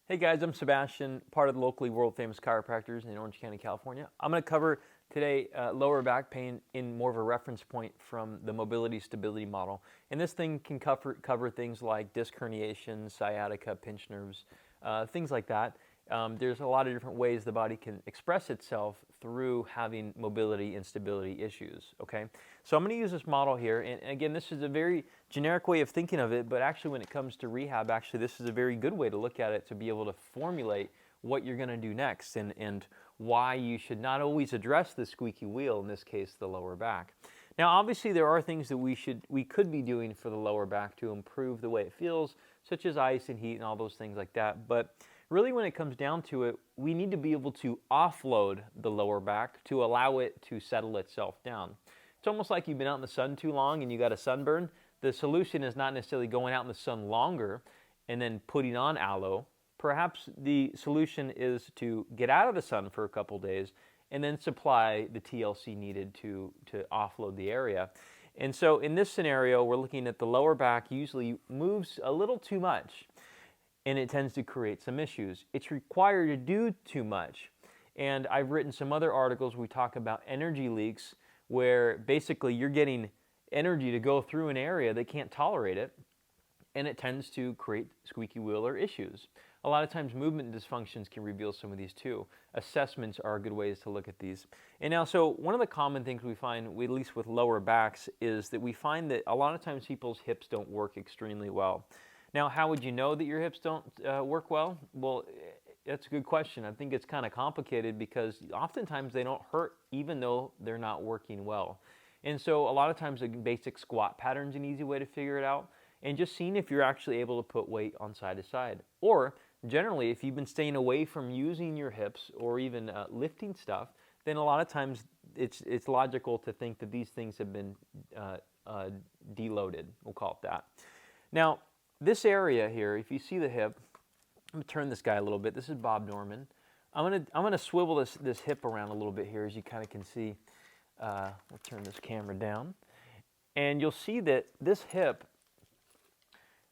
Hey guys, I'm Sebastian, part of the locally world famous chiropractors in Orange County, California. I'm going to cover today lower back pain in more of a reference point from the mobility stability model. And this thing can cover things like disc herniation, sciatica, pinched nerves, things like that. There's a lot of different ways the body can express itself through having mobility and stability issues, okay? So I'm going to use this model here, and again, this is a very generic way of thinking of it, but actually when it comes to rehab, actually this is a very good way to look at it to be able to formulate what you're going to do next and why you should not always address the squeaky wheel, in this case the lower back. Now obviously there are things that we could be doing for the lower back to improve the way it feels, such as ice and heat and all those things like that, but really when it comes down to it, we need to be able to offload the lower back to allow it to settle itself down. It's almost like you've been out in the sun too long and you got a sunburn. The solution is not necessarily going out in the sun longer and then putting on aloe. Perhaps the solution is to get out of the sun for a couple days and then supply the TLC needed to offload the area. And so in this scenario, we're looking at the lower back usually moves a little too much, and it tends to create some issues. It's required to do too much. And I've written some other articles where we talk about energy leaks, where basically you're getting energy to go through an area that can't tolerate it, and it tends to create squeaky wheel or issues. A lot of times movement dysfunctions can reveal some of these too. Assessments are good ways to look at these. And now, so one of the common things we find, at least with lower backs, is that we find that a lot of times people's hips don't work extremely well. Now, how would you know that your hips don't work well? Well, that's a good question. I think it's kind of complicated because oftentimes they don't hurt even though they're not working well. And so a lot of times a basic squat pattern is an easy way to figure it out, and just seeing if you're actually able to put weight on side to side. Or generally, if you've been staying away from using your hips or even lifting stuff, then a lot of times it's logical to think that these things have been deloaded, we'll call it that. Now, this area here, if you see the hip, I'm going to turn this guy a little bit. This is Bob Norman. I'm gonna swivel this hip around a little bit here, as you kind of can see. We'll turn this camera down. And you'll see that this hip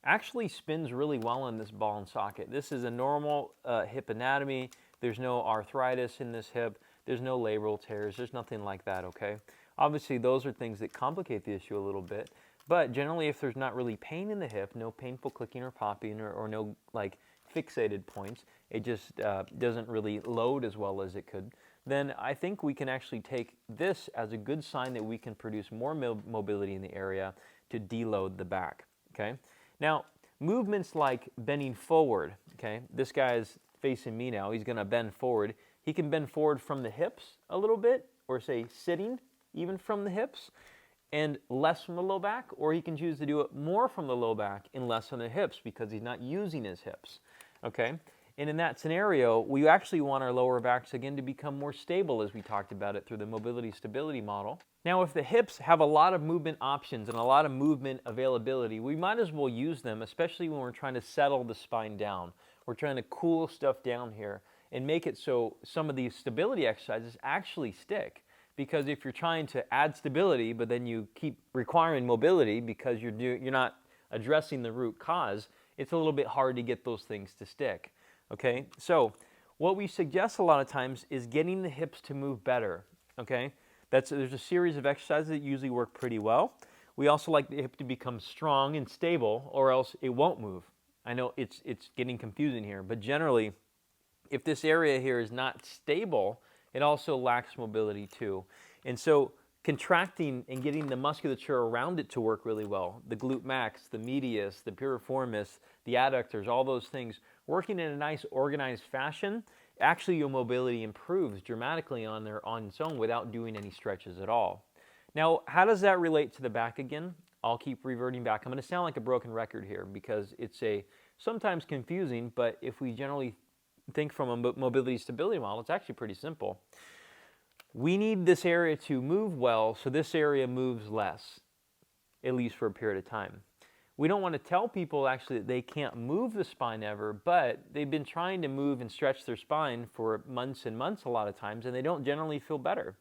actually spins really well in this ball and socket. This is a normal hip anatomy. There's no arthritis in this hip. There's no labral tears. There's nothing like that, okay? Obviously, those are things that complicate the issue a little bit. But generally, if there's not really pain in the hip, no painful clicking or popping or no like fixated points, it just doesn't really load as well as it could, then I think we can actually take this as a good sign that we can produce more mobility in the area to deload the back, okay? Now, movements like bending forward, okay? This guy's facing me now. He's going to bend forward. He can bend forward from the hips a little bit, or say sitting even from the hips, and less from the low back, or he can choose to do it more from the low back and less from the hips because he's not using his hips, okay? And in that scenario, we actually want our lower backs again to become more stable, as we talked about it through the mobility stability model. Now, if the hips have a lot of movement options and a lot of movement availability, we might as well use them, especially when we're trying to settle the spine down. We're trying to cool stuff down here and make it so some of these stability exercises actually stick. Because if you're trying to add stability, but then you keep requiring mobility because you're not addressing the root cause, it's a little bit hard to get those things to stick. Okay, so what we suggest a lot of times is getting the hips to move better. Okay, there's a series of exercises that usually work pretty well. We also like the hip to become strong and stable, or else it won't move. I know it's getting confusing here, but generally, if this area here is not stable, it also lacks mobility too. And so contracting and getting the musculature around it to work really well, the glute max, the medius, the piriformis, the adductors, all those things, working in a nice organized fashion, actually your mobility improves dramatically on its own without doing any stretches at all. Now, how does that relate to the back again? I'll keep reverting back. I'm going to sound like a broken record here because it's sometimes confusing, but if we generally think from a mobility stability model, it's actually pretty simple. We need this area to move well, so this area moves less, at least for a period of time. We don't want to tell people actually that they can't move the spine ever, but they've been trying to move and stretch their spine for months and months a lot of times, and they don't generally feel better.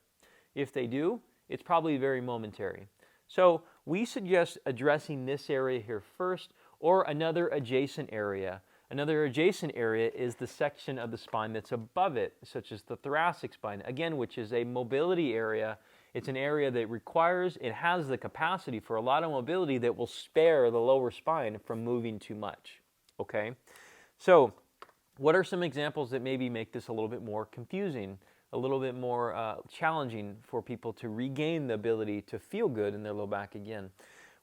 If they do, it's probably very momentary. So we suggest addressing this area here first, or another adjacent area. Another adjacent area is the section of the spine that's above it, such as the thoracic spine, again, which is a mobility area. It's an area that requires, it has the capacity for a lot of mobility that will spare the lower spine from moving too much, okay? So what are some examples that maybe make this a little bit more confusing, a little bit more challenging for people to regain the ability to feel good in their low back again?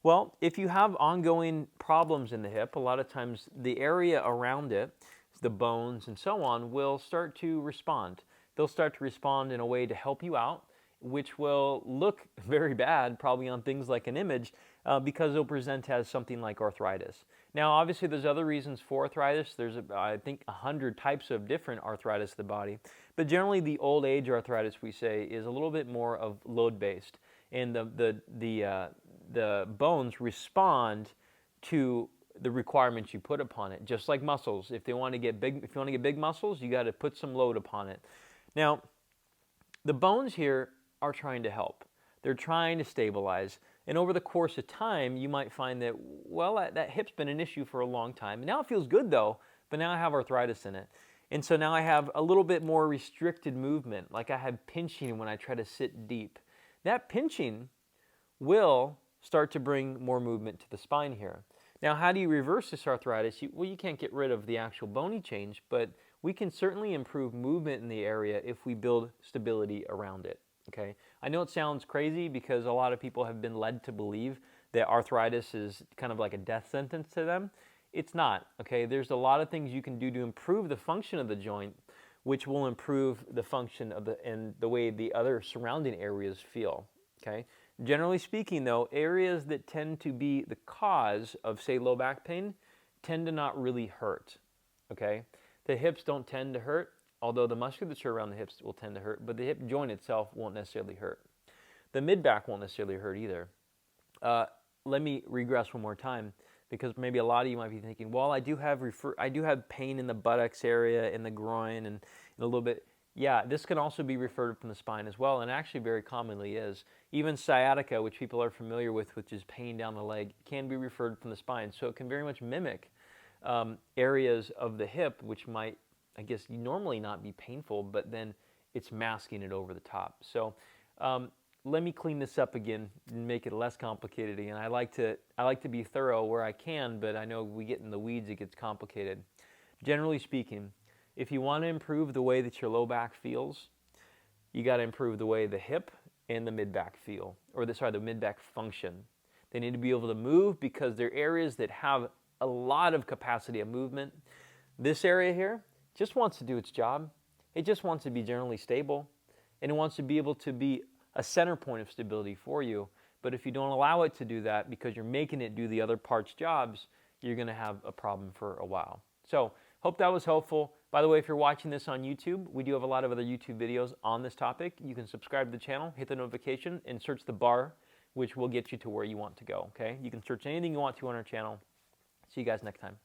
Well, if you have ongoing problems in the hip, a lot of times the area around it, the bones and so on, will start to respond. They'll start to respond in a way to help you out, which will look very bad probably on things like an image because it'll present as something like arthritis. Now, obviously, there's other reasons for arthritis. There's, I think, 100 types of different arthritis of the body. But generally, the old age arthritis, we say, is a little bit more of load-based. And the bones respond to the requirements you put upon it, just like muscles. If you want to get big muscles, you got to put some load upon it. Now, the bones here are trying to help. They're trying to stabilize. And over the course of time, you might find that, well, that hip's been an issue for a long time. Now it feels good though, but now I have arthritis in it. And so now I have a little bit more restricted movement, like I have pinching when I try to sit deep. That pinching will start to bring more movement to the spine here. Now, how do you reverse this arthritis? Well, you can't get rid of the actual bony change, but we can certainly improve movement in the area if we build stability around it. Okay, I know it sounds crazy because a lot of people have been led to believe that arthritis is kind of like a death sentence to them. It's not, okay? There's a lot of things you can do to improve the function of the joint, which will improve the function of and the way the other surrounding areas feel, okay? Generally speaking, though, areas that tend to be the cause of, say, low back pain tend to not really hurt, okay? The hips don't tend to hurt, although the musculature around the hips will tend to hurt, but the hip joint itself won't necessarily hurt. The mid-back won't necessarily hurt either. Let me regress one more time, because maybe a lot of you might be thinking, well, I do have pain in the buttocks area, in the groin, and a little bit. Yeah, this can also be referred from the spine as well, and actually very commonly is. Even sciatica, which people are familiar with, which is pain down the leg, can be referred from the spine. So it can very much mimic areas of the hip, which might, I guess, normally not be painful, but then it's masking it over the top. So let me clean this up again and make it less complicated again. I like to be thorough where I can, but I know we get in the weeds, it gets complicated. Generally speaking, if you want to improve the way that your low back feels, you got to improve the way the hip and the mid-back feel, or the mid-back function. They need to be able to move because they're areas that have a lot of capacity of movement. This area here just wants to do its job. It just wants to be generally stable, and it wants to be able to be a center point of stability for you. But if you don't allow it to do that because you're making it do the other parts' jobs, you're going to have a problem for a while. So, hope that was helpful. By the way, if you're watching this on YouTube, we do have a lot of other YouTube videos on this topic. You can subscribe to the channel, hit the notification, and search the bar, which will get you to where you want to go, okay? You can search anything you want to on our channel. See you guys next time.